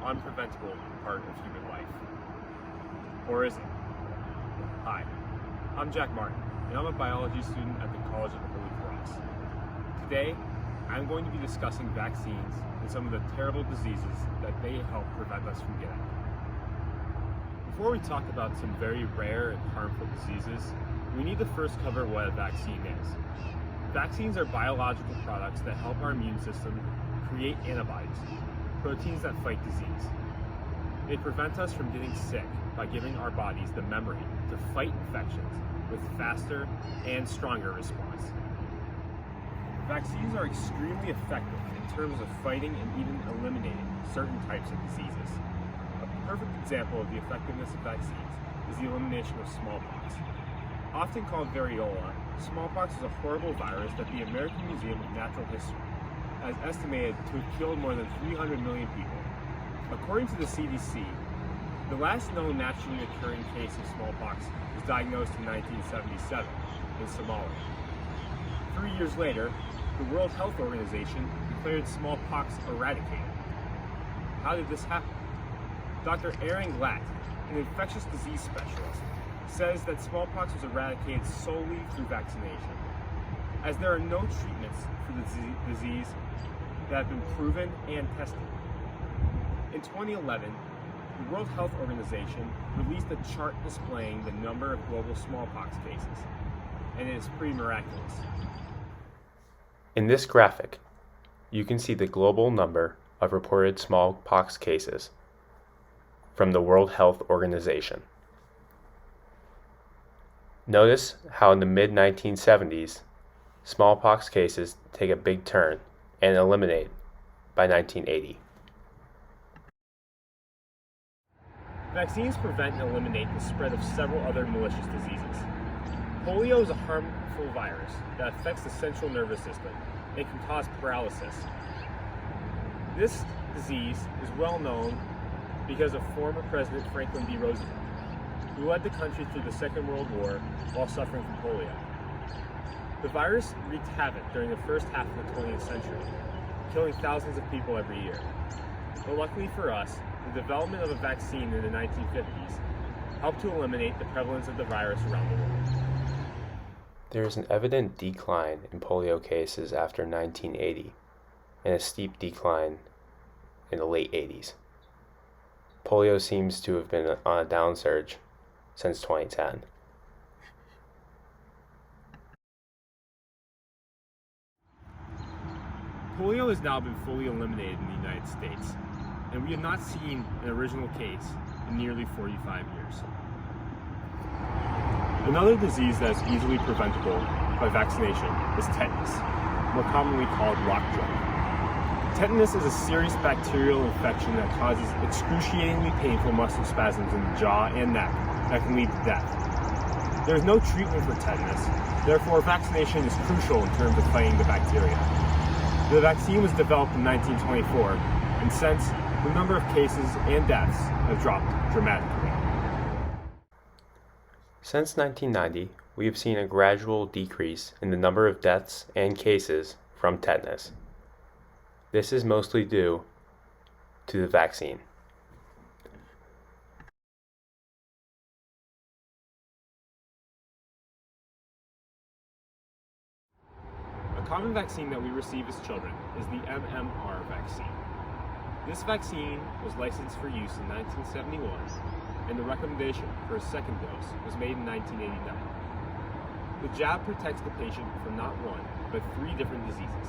unpreventable part of human life. Or is it? Hi, I'm Jack Martin, and I'm a biology student at the College of the Holy Cross. Today, I'm going to be discussing vaccines and some of the terrible diseases that they help prevent us from getting. Before we talk about some very rare and harmful diseases, we need to first cover what a vaccine is. Vaccines are biological products that help our immune system create antibodies, proteins that fight disease. They prevent us from getting sick by giving our bodies the memory to fight infections with faster and stronger response. Vaccines are extremely effective in terms of fighting and even eliminating certain types of diseases. A perfect example of the effectiveness of vaccines is the elimination of smallpox. Often called variola, smallpox is a horrible virus that the American Museum of Natural History has estimated to have killed more than 300 million people. According to the CDC, the last known naturally occurring case of smallpox was diagnosed in 1977 in Somalia. 3 years later, the World Health Organization declared smallpox eradicated. How did this happen? Dr. Aaron Glatt, an infectious disease specialist, says that smallpox was eradicated solely through vaccination, as there are no treatments for the disease that have been proven and tested. In 2011, the World Health Organization released a chart displaying the number of global smallpox cases, and it is pretty miraculous. In this graphic, you can see the global number of reported smallpox cases from the World Health Organization. Notice how in the mid-1970s, smallpox cases take a big turn and eliminate by 1980. Vaccines prevent and eliminate the spread of several other malicious diseases. Polio is a harmful virus that affects the central nervous system and can cause paralysis. This disease is well known because of former President Franklin D. Roosevelt, who led the country through the Second World War while suffering from polio. The virus wreaked havoc during the first half of the 20th century, killing thousands of people every year. But luckily for us, the development of a vaccine in the 1950s helped to eliminate the prevalence of the virus around the world. There is an evident decline in polio cases after 1980 and a steep decline in the late 80s. Polio seems to have been on a downsurge since 2010. Polio has now been fully eliminated in the United States, and we have not seen an original case in nearly 45 years. Another disease that is easily preventable by vaccination is tetanus, more commonly called lockjaw. Tetanus is a serious bacterial infection that causes excruciatingly painful muscle spasms in the jaw and neck that can lead to death. There is no treatment for tetanus, therefore vaccination is crucial in terms of fighting the bacteria. The vaccine was developed in 1924, and since, the number of cases and deaths have dropped dramatically. Since 1990, we have seen a gradual decrease in the number of deaths and cases from tetanus. This is mostly due to the vaccine. A common vaccine that we receive as children is the MMR vaccine. This vaccine was licensed for use in 1971, and the recommendation for a second dose was made in 1989. The jab protects the patient from not one, but 3 different diseases: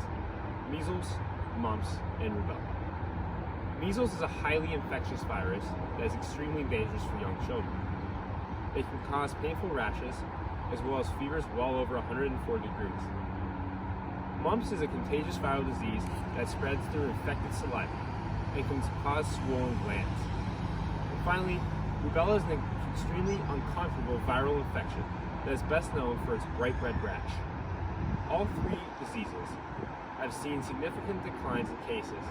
measles, mumps, and rubella. Measles is a highly infectious virus that is extremely dangerous for young children. It can cause painful rashes, as well as fevers well over 104 degrees. Mumps is a contagious viral disease that spreads through infected saliva and can cause swollen glands. And finally, rubella is an extremely uncomfortable viral infection that is best known for its bright red rash. All 3 diseases have seen significant declines in cases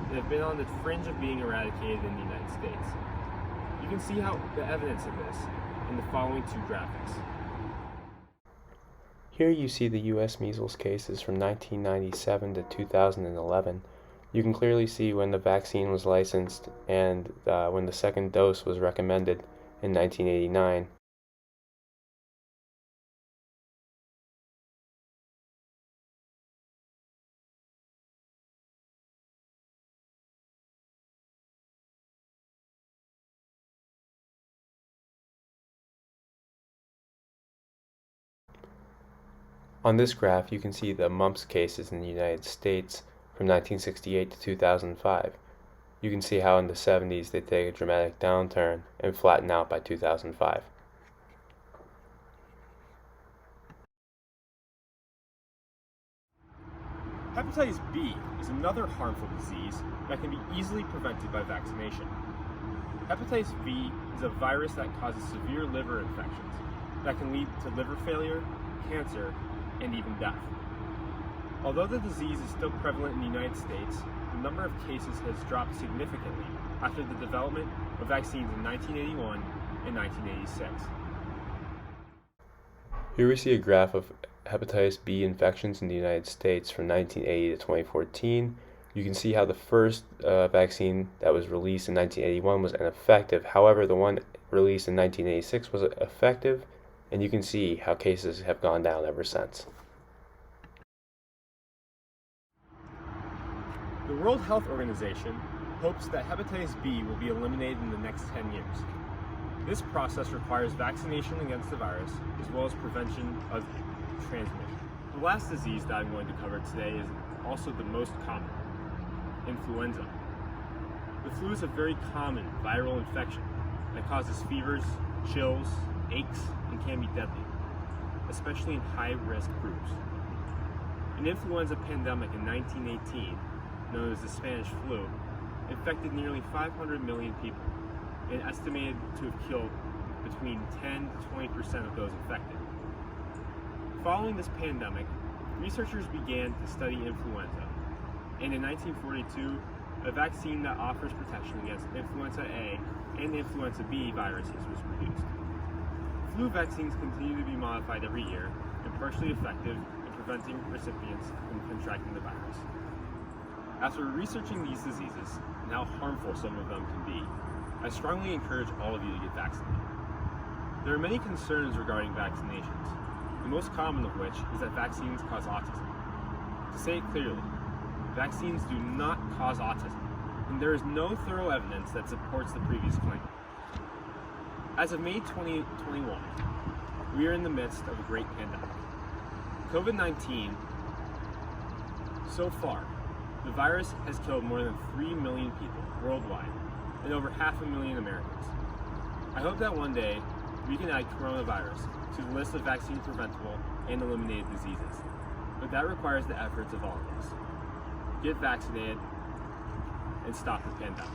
and have been on the fringe of being eradicated in the United States. You can see how the evidence of this in the following 2 graphics. Here you see the U.S. measles cases from 1997 to 2011 You can clearly see when the vaccine was licensed and when the second dose was recommended in 1989. On this graph, you can see the mumps cases in the United States from 1968 to 2005. You can see how in the 70s they take a dramatic downturn and flatten out by 2005. Hepatitis B is another harmful disease that can be easily prevented by vaccination. Hepatitis B is a virus that causes severe liver infections that can lead to liver failure, cancer, and even death. Although the disease is still prevalent in the United States, the number of cases has dropped significantly after the development of vaccines in 1981 and 1986. Here we see a graph of hepatitis B infections in the United States from 1980 to 2014. You can see how the first vaccine that was released in 1981 was ineffective. However, the one released in 1986 was effective, and you can see how cases have gone down ever since. The World Health Organization hopes that hepatitis B will be eliminated in the next 10 years. This process requires vaccination against the virus as well as prevention of transmission. The last disease that I'm going to cover today is also the most common, influenza. The flu is a very common viral infection that causes fevers, chills, aches, and can be deadly, especially in high-risk groups. An influenza pandemic in 1918, known as the Spanish flu, infected nearly 500 million people and estimated to have killed between 10 to 20% of those infected. Following this pandemic, researchers began to study influenza, and in 1942, a vaccine that offers protection against influenza A and influenza B viruses was produced. Flu vaccines continue to be modified every year and partially effective in preventing recipients from contracting the virus. After researching these diseases and how harmful some of them can be, I strongly encourage all of you to get vaccinated. There are many concerns regarding vaccinations, the most common of which is that vaccines cause autism. To say it clearly, vaccines do not cause autism, and there is no thorough evidence that supports the previous claim. As of May 2021, we are in the midst of a great pandemic. COVID-19, so far, the virus has killed more than 3 million people worldwide and over 500,000 Americans. I hope that one day we can add coronavirus to the list of vaccine preventable and eliminated diseases, but that requires the efforts of all of us. Get vaccinated and stop the pandemic.